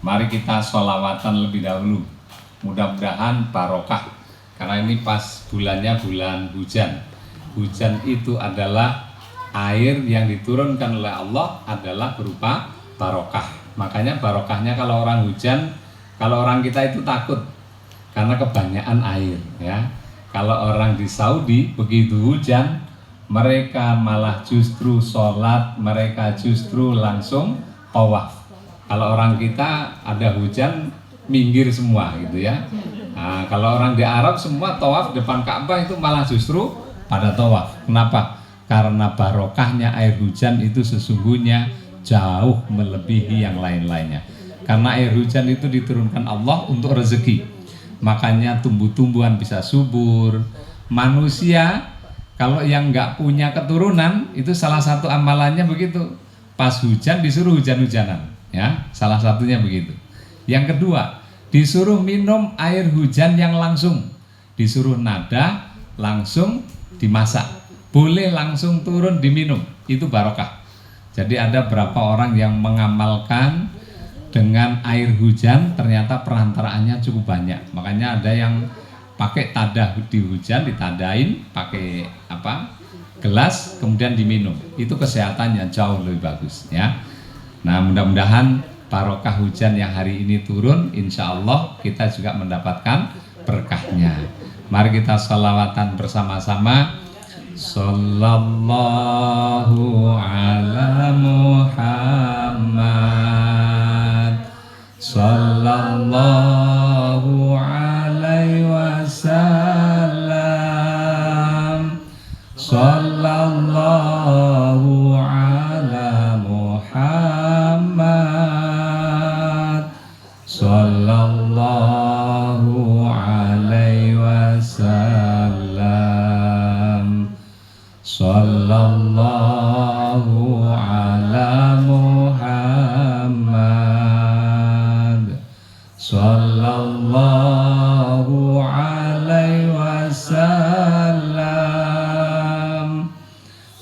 Mari kita sholawatan lebih dahulu. Mudah-mudahan barokah. Karena ini pas bulannya bulan hujan. Hujan itu adalah air yang diturunkan oleh Allah adalah berupa barokah. Makanya barokahnya kalau orang hujan, kalau orang kita itu takut karena kebanyakan air ya. Kalau orang di Saudi begitu hujan, mereka malah justru sholat, mereka justru langsung tawaf. Kalau orang kita ada hujan minggir semua gitu ya. Nah, kalau orang di Arab semua tawaf depan Ka'bah itu malah justru pada tawaf. Kenapa? Karena barokahnya air hujan itu sesungguhnya jauh melebihi yang lain-lainnya. Karena air hujan itu diturunkan Allah untuk rezeki. Makanya tumbuh-tumbuhan bisa subur. Manusia kalau yang nggak punya keturunan itu salah satu amalannya begitu. Pas hujan disuruh hujan-hujanan. Ya, salah satunya begitu. Yang kedua, disuruh minum air hujan yang langsung, disuruh nada langsung dimasak, boleh langsung turun diminum, itu barokah. Jadi ada berapa orang yang mengamalkan dengan air hujan, ternyata perantaraannya cukup banyak. Makanya ada yang pakai tadah di hujan, ditadain pakai gelas, kemudian diminum. Itu kesehatannya jauh lebih bagus ya. Nah, mudah-mudahan barokah hujan yang hari ini turun, insya Allah kita juga mendapatkan berkahnya. Mari kita sholawatan bersama-sama. Sallallahu ala Muhammad, sallallahu alaihi wasallam, sallallahu ala Muhammad, sallallahu alaihi wasallam, sallallahu ala Muhammad, sallallahu alaihi wasallam,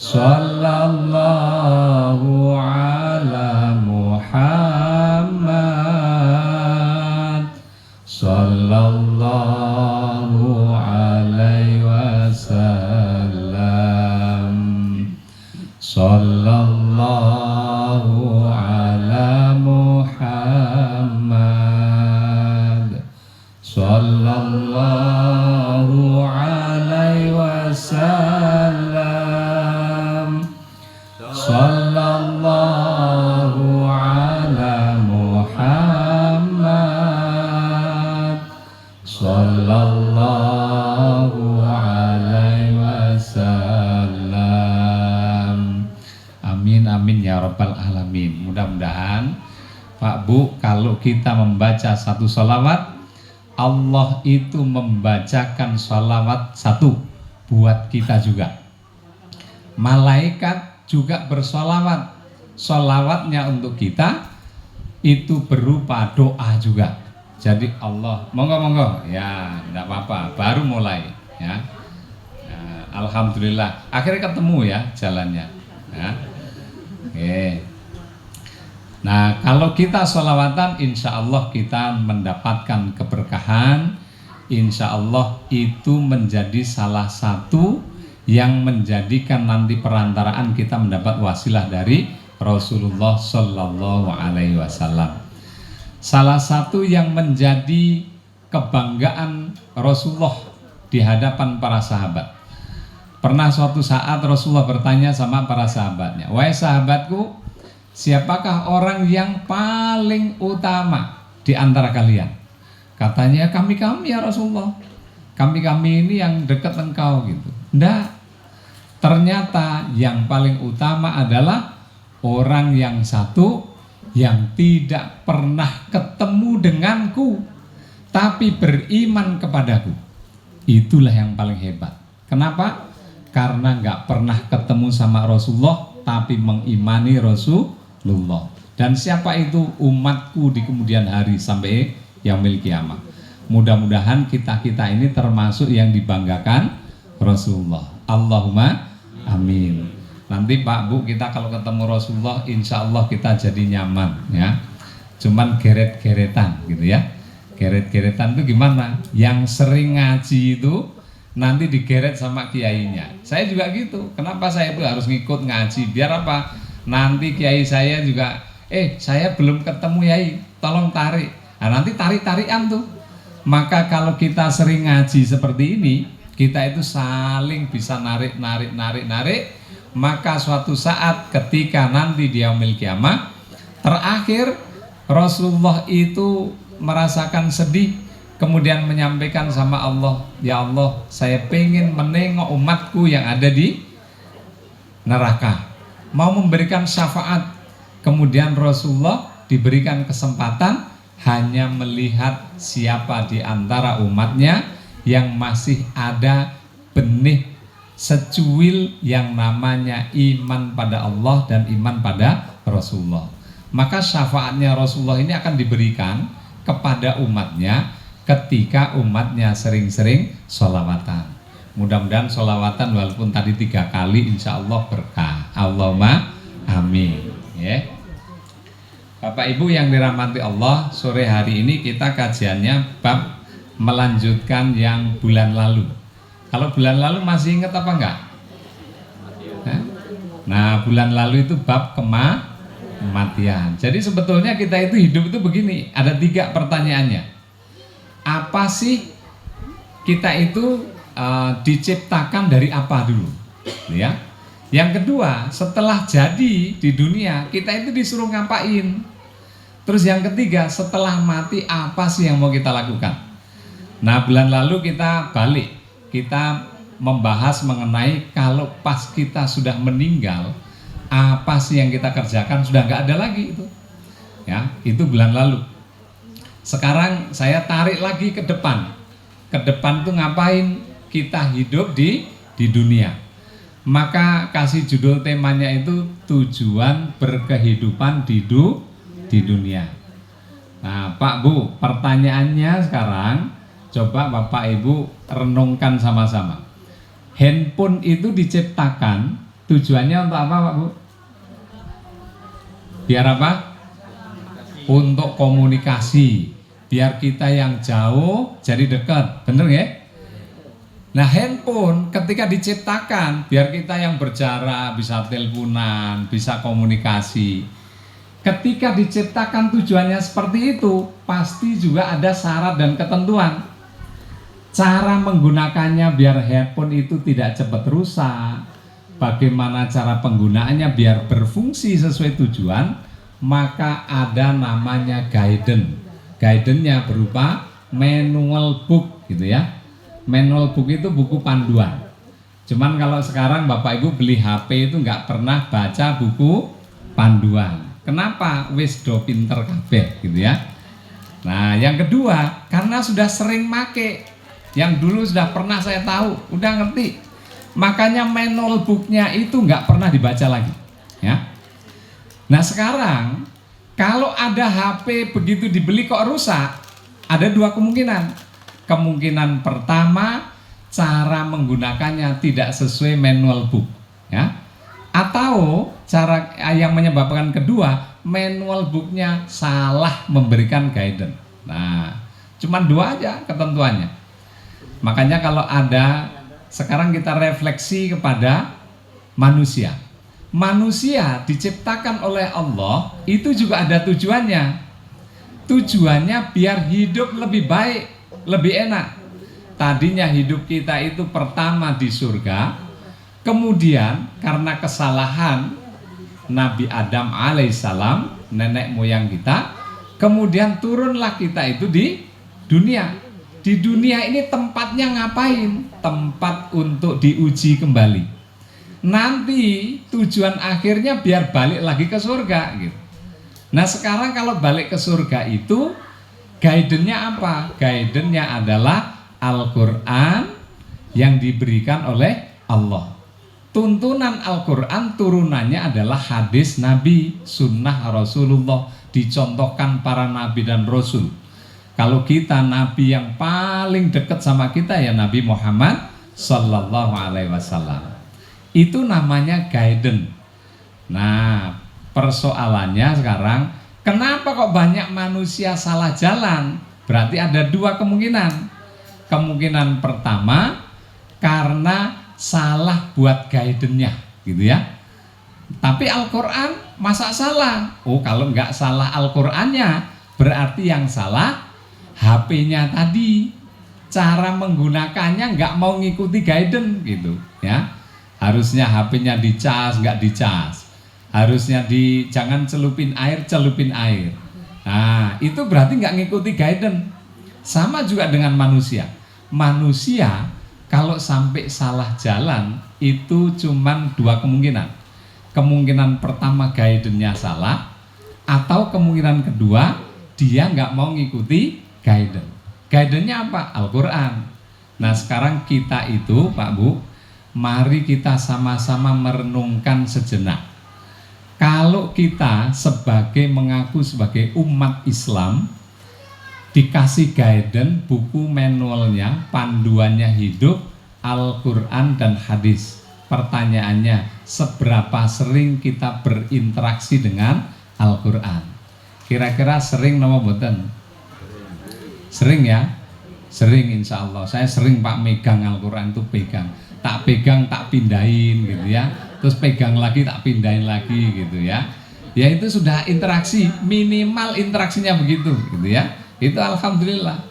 sallallahu ala Muhammad, sallallahu alaihi wasallam, sallallahu ala Muhammad, sallallahu alaihi wasallam, sallallahu ala Muhammad, sallallahu alaihi wasallam. Amin amin ya rabbal alamin. Mudah-mudahan Pak Bu, kalau kita membaca satu sholawat, Allah itu membacakan sholawat satu buat kita juga. Malaikat juga bersolawat, solawatnya untuk kita itu berupa doa juga. Jadi Allah, monggo ya, enggak apa-apa, baru mulai ya. Alhamdulillah, akhirnya ketemu ya jalannya ya. Oke. Nah, kalau kita sholawatan, insya Allah kita mendapatkan keberkahan. Insya Allah itu menjadi salah satu yang menjadikan nanti perantaraan kita mendapat wasilah dari Rasulullah Shallallahu Alaihi Wasallam. Salah satu yang menjadi kebanggaan Rasulullah di hadapan para sahabat. Pernah suatu saat Rasulullah bertanya sama para sahabatnya, "Wahai sahabatku, siapakah orang yang paling utama di antara kalian?" Katanya, kami ya Rasulullah. Kami ini yang dekat engkau gitu. Enggak. Ternyata yang paling utama adalah orang yang satu yang tidak pernah ketemu denganku tapi beriman kepadaku. Itulah yang paling hebat. Kenapa? Karena nggak pernah ketemu sama Rasulullah tapi mengimani Rasulullah. Dan siapa itu? Umatku di kemudian hari sampai yaumil kiamah. Mudah-mudahan kita ini termasuk yang dibanggakan Rasulullah. Allahumma amin. Nanti Pak Bu, kita kalau ketemu Rasulullah insya Allah kita jadi nyaman ya. cuman geret-geretan gitu ya. Geret-geretan itu gimana? Yang sering ngaji itu nanti digeret sama kiainya. Saya juga gitu. Kenapa saya itu harus ngikut ngaji? Biar apa? Nanti kiai saya juga, saya belum ketemu yai, tolong tarik. Nah, nanti tarik-tarikan tuh. Maka kalau kita sering ngaji seperti ini, kita itu saling bisa narik. Maka suatu saat ketika nanti di yaumil kiamah, terakhir Rasulullah itu merasakan sedih, kemudian menyampaikan sama Allah, ya Allah, saya pengen menengok umatku yang ada di neraka, mau memberikan syafaat. Kemudian Rasulullah diberikan kesempatan hanya melihat siapa di antara umatnya yang masih ada benih secuil yang namanya iman pada Allah dan iman pada Rasulullah. Maka syafaatnya Rasulullah ini akan diberikan kepada umatnya ketika umatnya sering-sering sholawatan. Mudah-mudahan sholawatan walaupun tadi 3 kali insya Allah berkah. Allahumma amin ya. Bapak Ibu yang dirahmati Allah, sore hari ini kita kajiannya bab melanjutkan yang bulan lalu. Kalau bulan lalu masih ingat apa enggak? Nah, bulan lalu itu bab kematian. Jadi sebetulnya kita itu hidup itu begini, ada 3 pertanyaannya. Apa sih kita itu diciptakan dari apa dulu? Ya. Yang kedua, setelah jadi di dunia, kita itu disuruh ngapain? Terus yang ketiga, setelah mati apa sih yang mau kita lakukan? Nah, bulan lalu kita balik, kita membahas mengenai kalau pas kita sudah meninggal, apa sih yang kita kerjakan, sudah nggak ada lagi itu. Ya, itu bulan lalu. Sekarang saya tarik lagi ke depan. Ke depan tuh ngapain? Kita hidup di dunia. Maka kasih judul temanya itu tujuan berkehidupan di dunia. Nah, Pak Bu, pertanyaannya sekarang coba Bapak Ibu renungkan sama-sama. Handphone itu diciptakan tujuannya untuk apa, Pak Bu? Biar apa? Untuk komunikasi. Biar kita yang jauh jadi dekat. Bener ya? Nah, handphone ketika diciptakan biar kita yang berjarak bisa teleponan, bisa komunikasi. Ketika diciptakan tujuannya seperti itu, pasti juga ada syarat dan ketentuan. Cara menggunakannya biar handphone itu tidak cepat rusak, bagaimana cara penggunaannya biar berfungsi sesuai tujuan, maka ada namanya guidance. Guidance-nya berupa manual book gitu ya. Manual book itu buku panduan. Cuman kalau sekarang Bapak Ibu beli HP itu nggak pernah baca buku panduan. Kenapa? Wis do pinter kabeh gitu ya. Nah, yang kedua, karena sudah sering make. Yang dulu sudah pernah saya tahu, udah ngerti. Makanya manual booknya itu nggak pernah dibaca lagi ya. Nah, sekarang kalau ada HP begitu dibeli kok rusak, ada 2 kemungkinan. Kemungkinan pertama, cara menggunakannya tidak sesuai manual book ya. Atau cara yang menyebabkan kedua, manual booknya salah memberikan guidance. Nah, cuman 2 aja ketentuannya. Makanya kalau ada, sekarang kita refleksi kepada manusia. Manusia diciptakan oleh Allah itu juga ada tujuannya. Tujuannya biar hidup lebih baik, lebih enak. Tadinya hidup kita itu pertama di surga, kemudian karena kesalahan Nabi Adam alaihissalam, nenek moyang kita, kemudian turunlah kita itu di dunia. Di dunia ini tempatnya ngapain? Tempat untuk diuji kembali. Nanti tujuan akhirnya biar balik lagi ke surga gitu. Nah, sekarang kalau balik ke surga itu guidance-nya apa? Guidance-nya adalah Al-Quran yang diberikan oleh Allah. Tuntunan Al-Quran turunannya adalah hadis Nabi, sunnah Rasulullah, dicontohkan para Nabi dan Rasul. Kalau kita Nabi yang paling dekat sama kita ya Nabi Muhammad Sallallahu Alaihi Wasallam. Itu namanya guidance. Nah, persoalannya sekarang Kenapa kok banyak manusia salah jalan? Berarti ada dua kemungkinan. Kemungkinan pertama karena salah buat guidance-nya, gitu ya. Tapi Al-Quran masa salah? Oh, kalau nggak salah Al-Qurannya, berarti yang salah HP-nya tadi. Cara menggunakannya nggak mau ngikuti guidance, gitu ya. Harusnya HP-nya dicas, nggak dicas. Harusnya jangan celupin air. Nah, itu berarti nggak ngikuti guidance. Sama juga dengan manusia. Manusia kalau sampai salah jalan itu cuman dua kemungkinan. Kemungkinan pertama guidance-nya salah, atau kemungkinan kedua dia nggak mau ngikuti guidance. Guidance-nya apa? Al-Quran. Nah, sekarang kita itu Pak Bu, mari kita sama-sama merenungkan sejenak. Kalau kita mengaku sebagai umat Islam, dikasih guidance, buku manualnya, panduannya hidup, Al-Quran dan hadis. Pertanyaannya, seberapa sering kita berinteraksi dengan Al-Quran? Kira-kira sering nama boten? Sering ya? Sering, insya Allah. Saya sering Pak megang Al-Quran itu pegang. Tak pegang, tak pindahin gitu ya. Terus pegang lagi, tak pindahin lagi gitu ya. Ya itu sudah interaksi, minimal interaksinya begitu gitu ya. Itu alhamdulillah.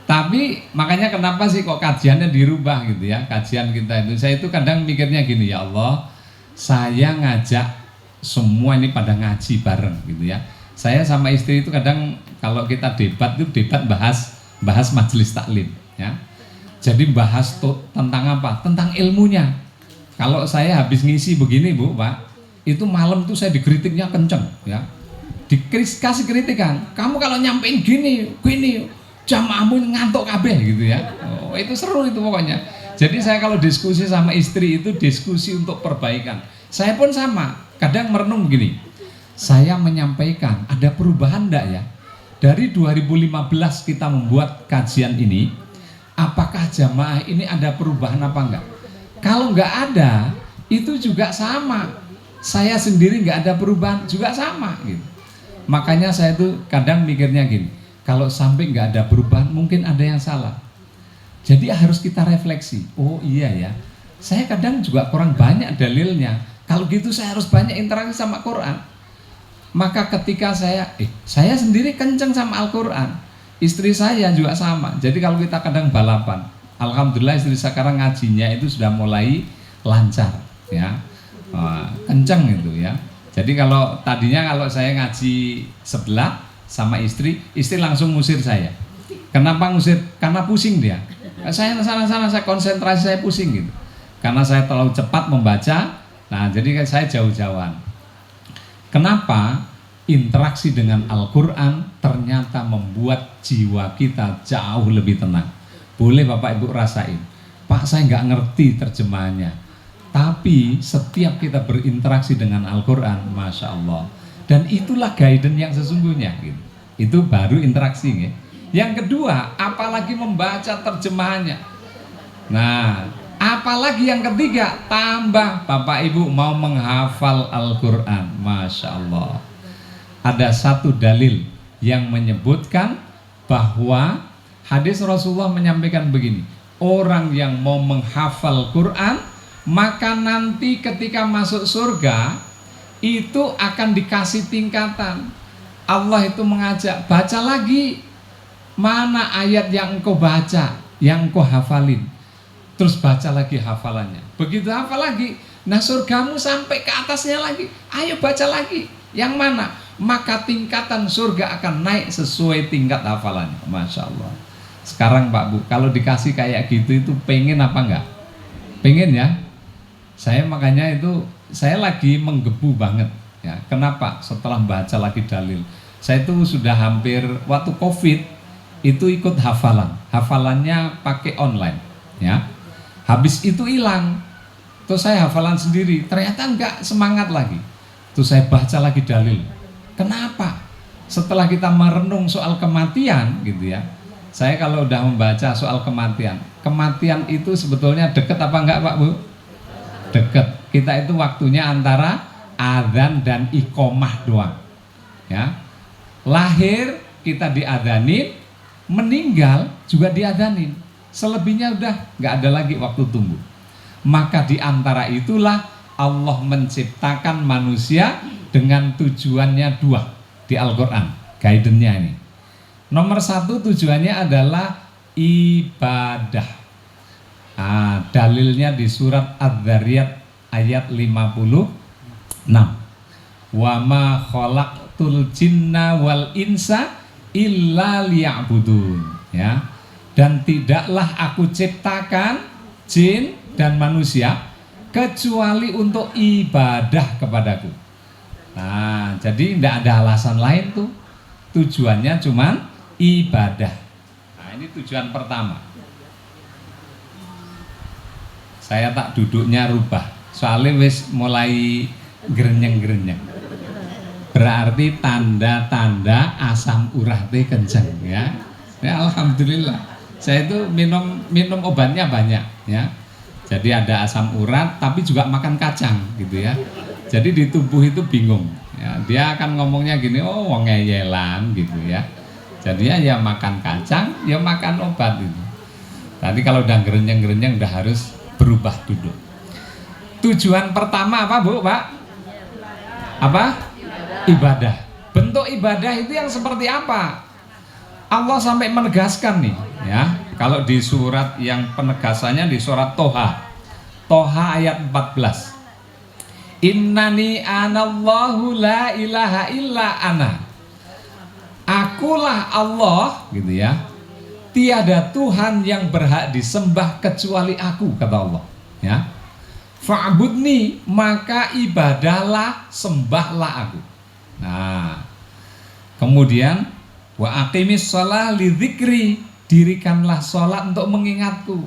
Tapi makanya kenapa sih kok kajiannya dirubah gitu ya. Kajian kita itu, saya itu kadang mikirnya gini, ya Allah, saya ngajak semua ini pada ngaji bareng gitu ya. Saya sama istri itu kadang kalau kita debat itu bahas majelis taklim ya. Jadi bahas tentang apa? Tentang ilmunya. Kalau saya habis ngisi begini Bu, Pak, itu malam tuh saya dikritiknya kenceng ya. Dikasih kritikan, kamu kalau nyampein gini, jamaahmu ngantuk kabeh gitu ya. Oh, itu seru itu pokoknya. Jadi saya kalau diskusi sama istri itu diskusi untuk perbaikan. Saya pun sama, kadang merenung gini. Saya menyampaikan, ada perubahan enggak ya? Dari 2015 kita membuat kajian ini, apakah jamaah ini ada perubahan apa enggak? Kalau enggak ada, itu juga sama. Saya sendiri enggak ada perubahan, juga sama gitu. Makanya saya tuh kadang mikirnya gini, kalau sampai enggak ada perubahan, mungkin ada yang salah. Jadi harus kita refleksi. Oh iya ya, saya kadang juga kurang banyak dalilnya. Kalau gitu saya harus banyak interaksi sama Quran. Maka ketika saya sendiri kenceng sama Al-Quran, istri saya juga sama. Jadi kalau kita kadang balapan, alhamdulillah istri sekarang ngajinya itu sudah mulai lancar ya, kenceng itu ya. Jadi kalau tadinya kalau saya ngaji sebelah sama istri langsung ngusir saya. Kenapa ngusir? Karena pusing dia. Saya sana saya konsentrasi, saya pusing gitu. Karena saya terlalu cepat membaca. Nah, jadi saya jauh-jauhan. Kenapa? Interaksi dengan Al-Quran ternyata membuat jiwa kita jauh lebih tenang. Boleh Bapak Ibu rasain, Pak saya nggak ngerti terjemahannya, tapi setiap kita berinteraksi dengan Al-Quran, Masya Allah, dan itulah guidance yang sesungguhnya gitu. Itu baru interaksi ya. Yang kedua, apalagi membaca terjemahannya. Nah, apalagi yang ketiga, tambah Bapak Ibu mau menghafal Al-Quran, Masya Allah. Ada satu dalil yang menyebutkan bahwa hadis Rasulullah menyampaikan begini, orang yang mau menghafal Quran, maka nanti ketika masuk surga itu akan dikasih tingkatan. Allah itu mengajak, baca lagi, mana ayat yang engkau baca, yang engkau hafalin. Terus baca lagi hafalannya. Begitu hafal lagi, nah surgamu sampai ke atasnya lagi, ayo baca lagi. Yang mana? Maka tingkatan surga akan naik sesuai tingkat hafalannya. Masya Allah. Sekarang Pak Bu, kalau dikasih kayak gitu itu pengen apa enggak? Pengen ya. Saya makanya itu saya lagi menggebu banget ya. Kenapa? Setelah baca lagi dalil, saya itu sudah hampir waktu COVID itu ikut hafalan. Hafalannya pakai online ya. Habis itu hilang. Terus saya hafalan sendiri, ternyata enggak semangat lagi. Terus saya baca lagi dalil. Kenapa? Setelah kita merenung soal kematian gitu ya. Saya kalau udah membaca soal kematian itu sebetulnya deket apa enggak Pak Bu? Deket. Kita itu waktunya antara adzan dan iqomah doang. Ya. Lahir kita diadzanin, meninggal juga diadzanin. Selebihnya udah nggak ada lagi waktu tunggu. Maka di antara itulah Allah menciptakan manusia dengan tujuannya dua di Al-Quran. Guidance-nya ini. Nomor satu tujuannya adalah ibadah. Dalilnya di surat Adz-Dzariyat ayat 56. Wa ma khalaqtul jinna wal insa illa liya'budun, ya. Dan tidaklah aku ciptakan jin dan manusia kecuali untuk ibadah kepadaku. Nah, jadi tidak ada alasan lain tuh. Tujuannya cuman ibadah. Nah, ini tujuan pertama. Saya tak duduknya rubah. Soalnya wis mulai grenyeng-grenyeng. Berarti tanda-tanda asam urat teh kenceng, ya. Ya alhamdulillah. Saya itu minum obatnya banyak, ya. Jadi ada asam urat tapi juga makan kacang gitu ya. Jadi di tubuh itu bingung. Ya, dia akan ngomongnya gini, oh wong ngeyelan gitu ya. Jadi ya makan kacang, ya makan obat itu. Tadi kalau udah gerenyeng-gerenyeng udah harus berubah duduk. Tujuan pertama apa Bu, Pak? Apa? Ibadah. Bentuk ibadah itu yang seperti apa? Allah sampai menegaskan nih, ya. Kalau di surat yang penegasannya di surat Toha ayat 14. Innani anallahu la ilaha illa ana. Akulah Allah, gitu ya. Tiada Tuhan yang berhak disembah kecuali aku, kata Allah, ya. Fa'budni, maka ibadahlah, sembahlah aku. Nah, kemudian wa aqimis shalah li dzikri, dirikanlah sholat untuk mengingatku.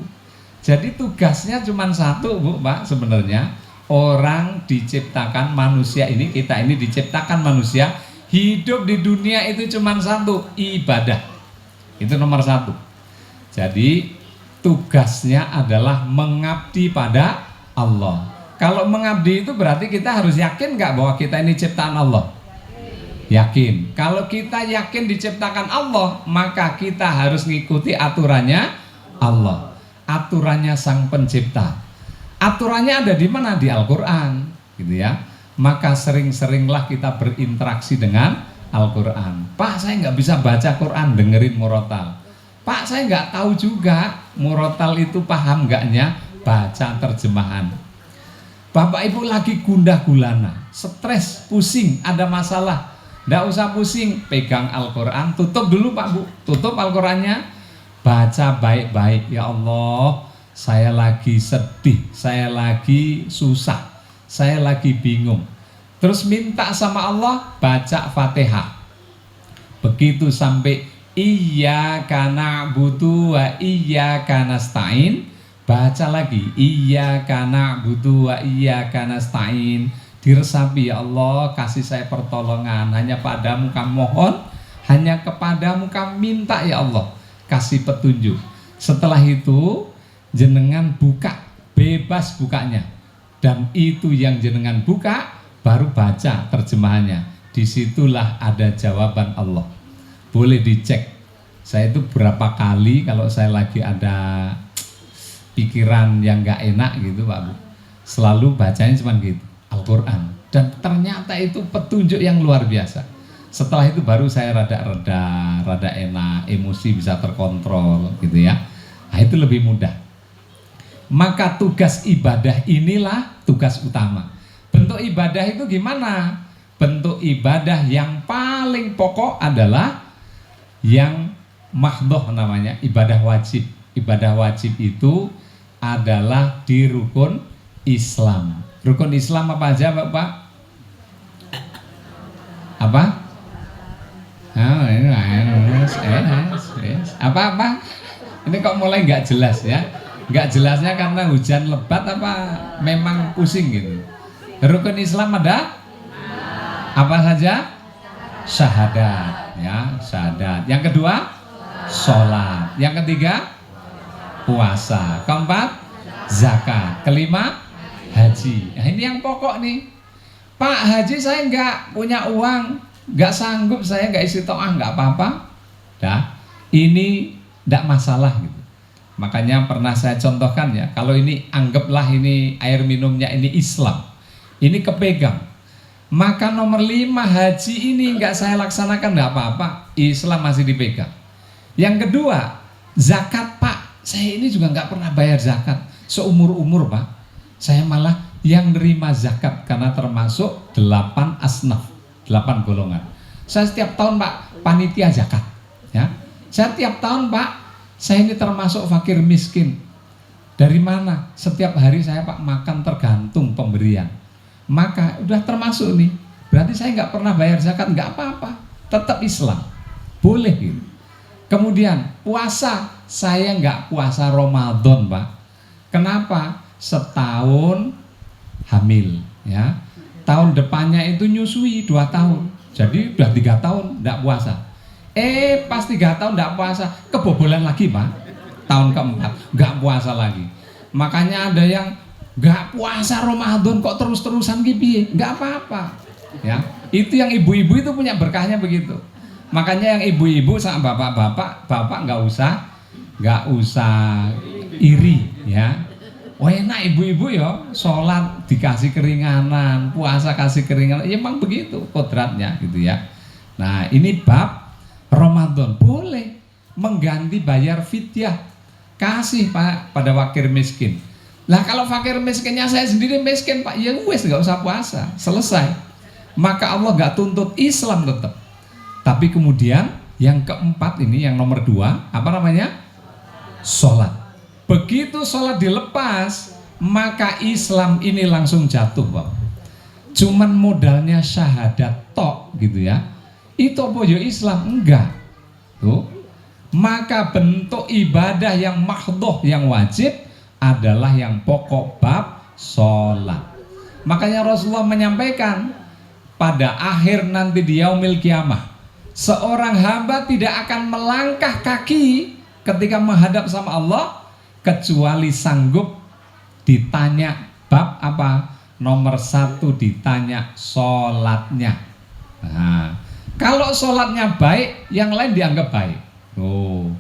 Jadi tugasnya cuma satu Bu, Pak, sebenarnya. Orang diciptakan manusia ini, kita ini diciptakan manusia, hidup di dunia itu cuma satu, ibadah. Itu nomor satu. Jadi tugasnya adalah mengabdi pada Allah. Kalau mengabdi itu berarti kita harus yakin nggak bahwa kita ini ciptaan Allah? Yakin. Kalau kita yakin diciptakan Allah, maka kita harus ngikuti aturannya Allah, aturannya Sang Pencipta. Aturannya ada di mana? Di Al-Quran, gitu ya. Maka sering-seringlah kita berinteraksi dengan Al-Quran. Pak, saya nggak bisa baca Quran, dengerin murotal. Pak, saya nggak tahu juga murotal itu paham nggaknya, baca terjemahan. Bapak Ibu lagi gundah gulana, stres, pusing, ada masalah. Nggak usah pusing, pegang Al-Quran, tutup dulu Pak Bu, tutup Al-Qurannya, baca baik-baik. Ya Allah, saya lagi sedih, saya lagi susah, saya lagi bingung. Terus minta sama Allah, baca Fatihah. Begitu sampai iyyaka na'budu wa iyyaka nasta'in, baca lagi iyyaka na'budu wa iyyaka nasta'in. Diresapi, ya Allah, kasih saya pertolongan, hanya padamu kami mohon, hanya kepadamu kami minta, ya Allah, kasih petunjuk. Setelah itu jenengan buka, bebas bukanya, dan itu yang jenengan buka baru baca terjemahannya. Disitulah ada jawaban Allah. Boleh dicek. Saya itu berapa kali kalau saya lagi ada pikiran yang nggak enak gitu Pak Bu, selalu bacanya cuma gitu, Al-Quran, dan ternyata itu petunjuk yang luar biasa. Setelah itu baru saya rada enak, emosi bisa terkontrol gitu ya. Nah, itu lebih mudah. Maka tugas ibadah inilah tugas utama. Bentuk ibadah itu gimana? Bentuk ibadah yang paling pokok adalah yang mahdhoh namanya, ibadah wajib. Ibadah wajib itu adalah di rukun Islam. Rukun Islam apa aja Bapak? Apa? Apa? Ini kok mulai nggak jelas ya? Nggak jelasnya karena hujan lebat apa memang pusing gitu? Rukun Islam ada apa saja? Syahadat, ya, syahadat. Yang kedua, sholat. Yang ketiga, puasa. Keempat, zakat. Kelima, haji. Nah, ini yang pokok nih. Pak, haji saya nggak punya uang. nggak sanggup saya nggak istitoah, nggak apa-apa. Dah, ini tidak masalah gitu. Makanya pernah saya contohkan ya, kalau ini anggaplah ini air minumnya ini Islam, ini kepegang, maka nomor 5 haji ini nggak saya laksanakan nggak apa-apa, Islam masih dipegang. Yang kedua, zakat Pak, saya ini juga nggak pernah bayar zakat seumur-umur Pak. Saya malah yang nerima zakat karena termasuk 8 asnaf, 8 golongan. Saya setiap tahun Pak panitia zakat ya. Saya tiap tahun Pak, saya ini termasuk fakir miskin. Dari mana? Setiap hari saya Pak makan tergantung pemberian. Maka udah termasuk nih. Berarti saya nggak pernah bayar zakat, nggak apa-apa. Tetap Islam, boleh gitu. Kemudian puasa, saya nggak puasa Ramadan Pak. Kenapa? Setahun hamil ya. Tahun depannya itu nyusui 2 tahun. Jadi udah 3 tahun nggak puasa. Pas 3 tahun nggak puasa, kebobolan lagi Pak. Tahun keempat nggak puasa lagi. Makanya ada yang nggak puasa Ramadan kok terus-terusan gitu, nggak apa-apa. Ya, itu yang ibu-ibu itu punya berkahnya begitu. Makanya yang ibu-ibu sama bapak-bapak, bapak nggak usah iri ya. Wah enak ibu-ibu ya, sholat dikasih keringanan, puasa kasih keringanan, ya emang begitu kodratnya gitu ya. Nah ini bab Ramadan boleh mengganti bayar fidyah, kasih Pak pada fakir miskin. Lah kalau fakir miskinnya saya sendiri miskin Pak, ya wes nggak usah puasa, selesai. Maka Allah nggak tuntut, Islam tetap. Tapi kemudian yang keempat ini, yang nomor 2, apa namanya? Sholat. Begitu sholat dilepas, maka Islam ini langsung jatuh Pak. Cuman modalnya syahadat tok gitu ya. Itu apa ya Islam? Enggak. Tuh. Maka bentuk ibadah yang mahdhoh, yang wajib adalah yang pokok bab sholat. Makanya Rasulullah menyampaikan pada akhir nanti di yaumil kiamah, seorang hamba tidak akan melangkah kaki ketika menghadap sama Allah kecuali sanggup ditanya bab apa? Nomor 1 ditanya sholatnya. Nah, kalau sholatnya baik, yang lain dianggap baik. Oh,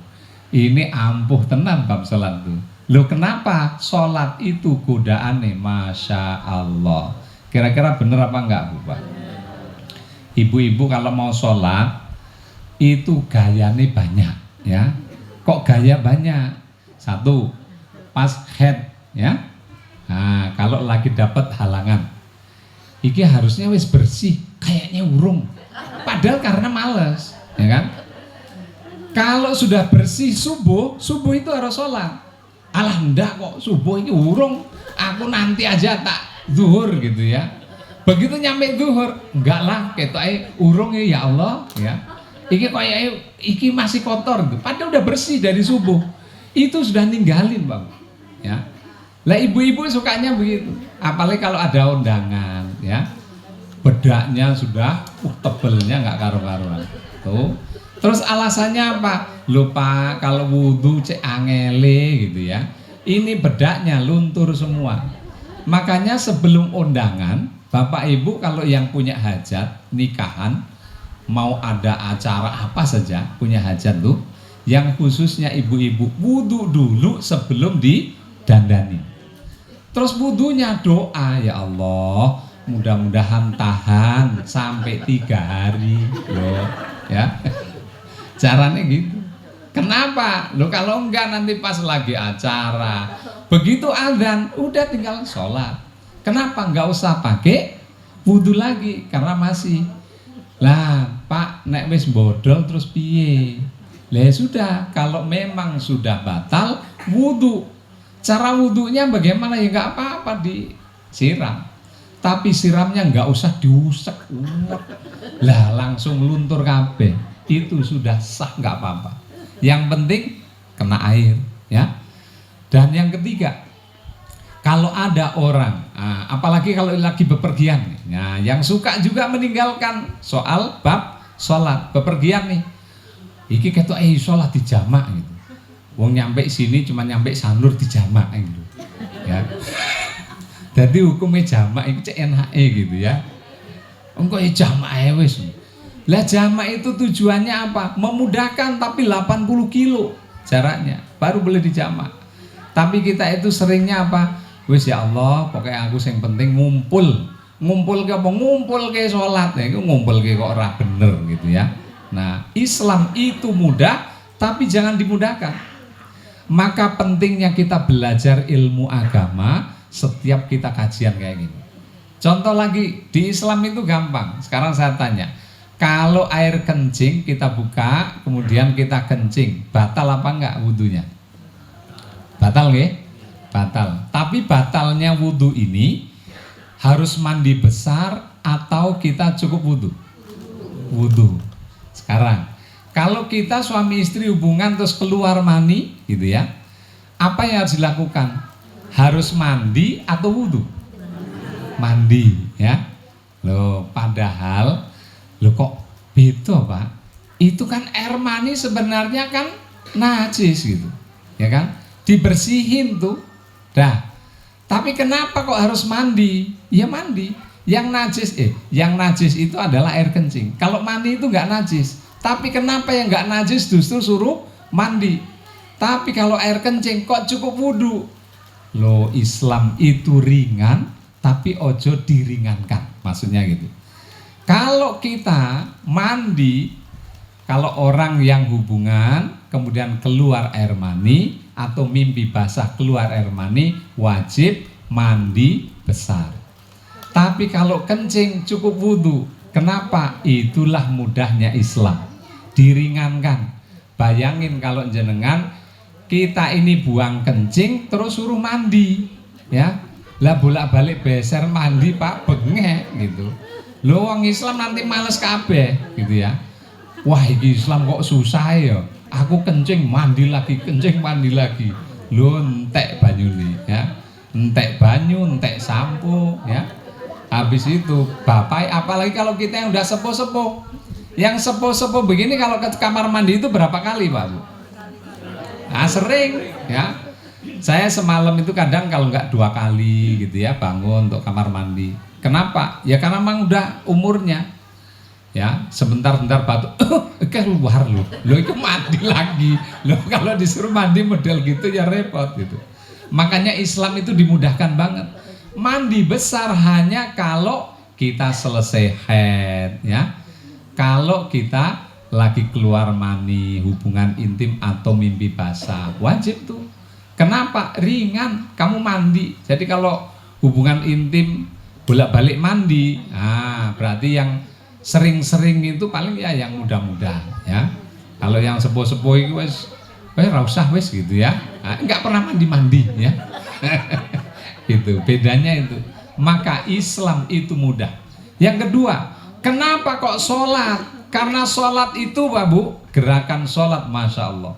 ini ampuh tenan bab sholat tuh. Loh kenapa? Sholat itu godaan nih, Masya Allah. Kira-kira bener apa enggak Bu Pak? Ibu-ibu kalau mau sholat itu gayanya banyak ya. Kok gaya banyak? 1, pas head ya. Nah, kalau lagi dapat halangan, iki harusnya wis bersih, kayaknya urung. Padahal karena males, ya kan? Kalau sudah bersih subuh itu harus sholat. Alah ndak kok subuh ini urung, aku nanti aja tak zuhur gitu ya. Begitu nyampe zuhur, enggak lah, ketoke urung ya Allah ya. Iki kayaknya iki masih kotor gitu. Padahal udah bersih dari subuh. Itu sudah ninggalin Bang. Ya. Lah ibu-ibu sukanya begitu. Apalagi kalau ada undangan ya. Bedaknya sudah tebelnya nggak karu-karuan. Tuh. Terus alasannya apa? Lupa kalau wudhu cek angele gitu ya. Ini bedaknya luntur semua. Makanya sebelum undangan, Bapak Ibu kalau yang punya hajat, nikahan, mau ada acara apa saja, punya hajat tuh, yang khususnya ibu-ibu wudhu dulu sebelum didandani. Terus wudhunya doa, ya Allah, mudah-mudahan tahan sampai 3 hari loh, ya. Caranya gitu. Kenapa? Loh kalau enggak nanti pas lagi acara, begitu adzan, udah tinggal sholat. Kenapa? Enggak usah pakai wudhu lagi, karena masih. Lah Pak, nek wis bodol terus piye? Lah sudah, kalau memang sudah batal wudhu. Cara wudhunya bagaimana ya nggak apa-apa disiram. Tapi siramnya nggak usah diusek. Lah langsung luntur kabeh. Itu sudah sah, nggak apa-apa. Yang penting kena air ya. Dan yang ketiga, kalau ada orang, apalagi kalau lagi bepergian, nah, yang suka juga meninggalkan soal bab sholat bepergian nih, iki ketok sholat di jamak gitu. Wong nyampe sini cuma nyampe sanur di jamak gitu, ya. Jadi hukumnya jamak itu CNHE gitu ya. Engko jamak wis. Lah jamak itu tujuannya apa? Memudahkan, tapi 80 kilo jaraknya baru boleh dijamak. Tapi kita itu seringnya apa? Wis ya Allah, pokoknya aku yang penting ngumpul ke apa? Ngumpul ke sholat ya, itu ngumpul ke kok ora bener gitu ya. Nah, Islam itu mudah, tapi jangan dimudahkan. Maka pentingnya kita belajar ilmu agama setiap kita kajian kayak gini. Contoh lagi, di Islam itu gampang. Sekarang saya tanya, kalau air kencing kita buka, kemudian kita kencing, batal apa enggak wudhunya? Batal nggih? Batal. Tapi batalnya wudhu ini harus mandi besar atau kita cukup wudhu? Wudhu. Sekarang, kalau kita suami istri hubungan terus keluar mani, gitu ya, apa yang harus dilakukan? Harus mandi atau wudhu? Mandi, ya. Loh, padahal, loh kok beda Pak? Itu kan air mani sebenarnya kan najis gitu, ya kan? Dibersihin tuh, dah. Tapi kenapa kok harus mandi? Ya mandi. Yang najis itu adalah air kencing. Kalau mandi itu nggak najis. Tapi kenapa yang nggak najis justru suruh mandi? Tapi kalau air kencing kok cukup wudhu? Loh, Islam itu ringan, tapi ojo diringankan. Maksudnya gitu. Kalau kita mandi, kalau orang yang hubungan kemudian keluar air mani atau mimpi basah keluar air mani, wajib mandi besar. Tapi kalau kencing cukup wudhu. Kenapa? Itulah mudahnya Islam, diringankan. Bayangin kalau jenengan kita ini buang kencing terus suruh mandi, ya lah bolak-balik beser mandi Pak, bengek gitu. Loh, wong Islam nanti males kabeh gitu ya. Wah, ini Islam kok susah ya. Aku kencing mandi lagi, kencing mandi lagi. Loh, entek banyune ya. Entek banyu, entek sampo ya. Habis itu bapak, apalagi kalau kita yang udah sepuh-sepuh. Yang sepuh-sepuh begini kalau ke kamar mandi itu berapa kali Pak Bu? Nah, sering ya. Saya semalam itu kadang kalau nggak 2 kali gitu ya bangun untuk kamar mandi. Kenapa? Ya karena memang udah umurnya. Ya, sebentar-bentar batuk, keluar loh itu mandi lagi. Loh, kalau disuruh mandi model gitu ya repot gitu. Makanya Islam itu dimudahkan banget. Mandi besar hanya kalau kita selesai haid ya. Kalau kita lagi keluar mani, hubungan intim atau mimpi basah, wajib tuh. Kenapa? Ringan, kamu mandi. Jadi kalau hubungan intim bolak-balik mandi, nah berarti yang sering-sering itu paling ya yang muda-muda ya. Kalau yang sepuh-sepuh itu wes ra usah wes gitu ya. Nah, enggak pernah mandi-mandi ya. Itu bedanya itu. Maka Islam itu mudah. Yang kedua, kenapa kok sholat? Karena sholat itu Pak Bu, gerakan sholat Masya Allah.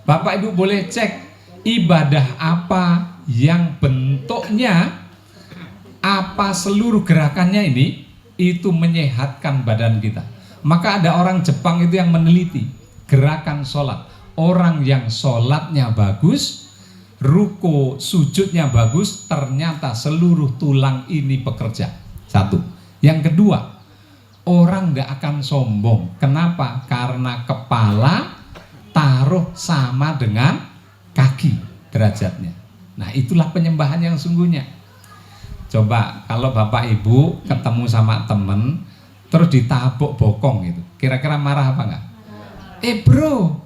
Bapak Ibu boleh cek ibadah apa yang bentuknya apa seluruh gerakannya ini itu menyehatkan badan kita. Maka ada orang Jepang itu yang meneliti gerakan sholat. Orang yang sholatnya bagus, ruku sujudnya bagus, ternyata seluruh tulang ini bekerja. Satu. Yang kedua, orang gak akan sombong. Kenapa? Karena kepala taruh sama dengan kaki derajatnya. Nah, itulah penyembahan yang sungguhnya. Coba kalau Bapak Ibu ketemu sama temen terus ditabuk bokong gitu, kira-kira marah apa enggak? Bro,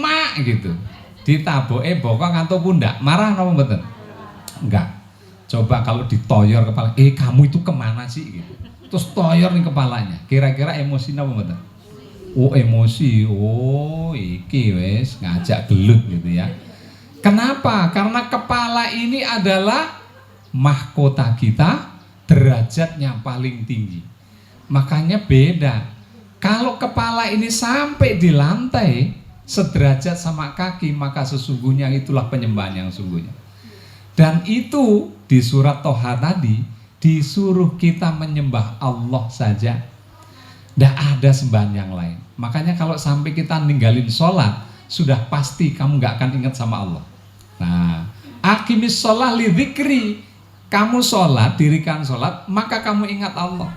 mak gitu. Ditabuk bokong atau pundak, marah apa mboten? Enggak. Coba kalau ditoyor kepala, kamu itu kemana sih gitu. Terus toyor nih kepalanya, kira-kira emosi apa mboten? Oh, emosi. Oh, iki wes ngajak gelut gitu ya. Kenapa? Karena kepala ini adalah mahkota kita, derajatnya paling tinggi. Makanya beda. Kalau kepala ini sampai di lantai sederajat sama kaki, maka sesungguhnya itulah penyembahan yang sungguhnya. Dan itu di surat Toha tadi disuruh kita menyembah Allah saja. Tidak ada sembahan yang lain. Makanya kalau sampai kita ninggalin sholat, sudah pasti kamu gak akan ingat sama Allah. Nah, aqimis sholat li dzikri. Kamu sholat, dirikan sholat, maka kamu ingat Allah.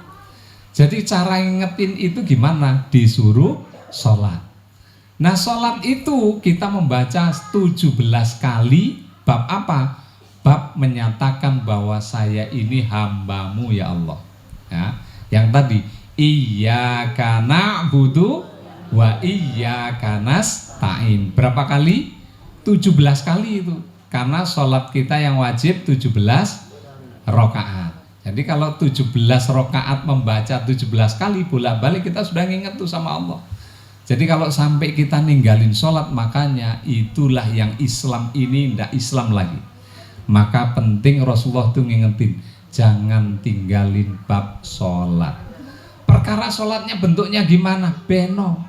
Jadi cara ngingetin itu gimana? Disuruh sholat. Nah sholat itu kita membaca 17 kali. Bab apa? Bab menyatakan bahwa saya ini hambamu ya Allah ya. Yang tadi iyyaka na'budu wa iyyaka nasta'in. Berapa kali? 17 kali itu. Karena sholat kita yang wajib 17 rakaat. Jadi kalau 17 rakaat membaca 17 kali bolak-balik kita sudah nginget tuh sama Allah. Jadi kalau sampai kita ninggalin sholat, makanya itulah yang Islam ini tidak Islam lagi. Maka penting Rasulullah tuh ngingetin, jangan tinggalin bab sholat. Perkara sholatnya bentuknya gimana? Beno.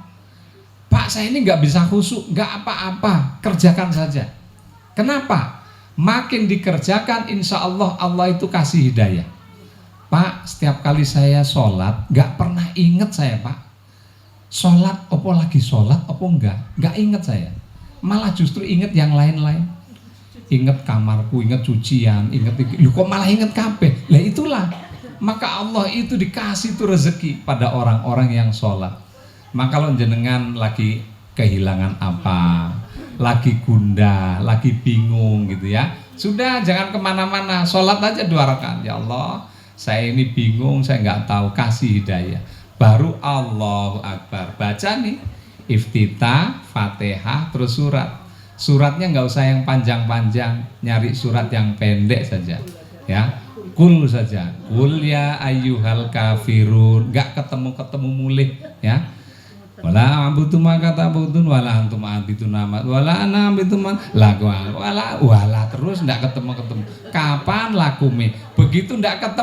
Pak saya ini nggak bisa khusyuk, nggak apa-apa, kerjakan saja. Kenapa? Makin dikerjakan insya Allah Allah itu kasih hidayah. Pak setiap kali saya sholat nggak pernah inget saya Pak. Sholat, opo lagi sholat, opo enggak inget saya. Malah justru inget yang lain-lain. Inget kamarku, inget cucian, inget lu kok malah inget kabeh. Lah itulah. Maka Allah itu dikasih tuh rezeki pada orang-orang yang sholat. Maka kalau jenengan lagi kehilangan apa, lagi gundah, lagi bingung gitu ya, sudah jangan kemana-mana, sholat aja 2 rakaat. Ya Allah, saya ini bingung, saya nggak tahu, kasih hidayah. Baru Allahu Akbar, baca nih iftitah, fatihah, terus surat. Suratnya nggak usah yang panjang-panjang, nyari surat yang pendek saja ya. Kul saja, kul ya ayyuhal kafirun, nggak ketemu mulih ya. Wala abudu maka tabudun, wala antum abidun amat, wala ana abidun lagu, wala terus nggak ketemu. Kapan lakume? Begitu nggak ketemu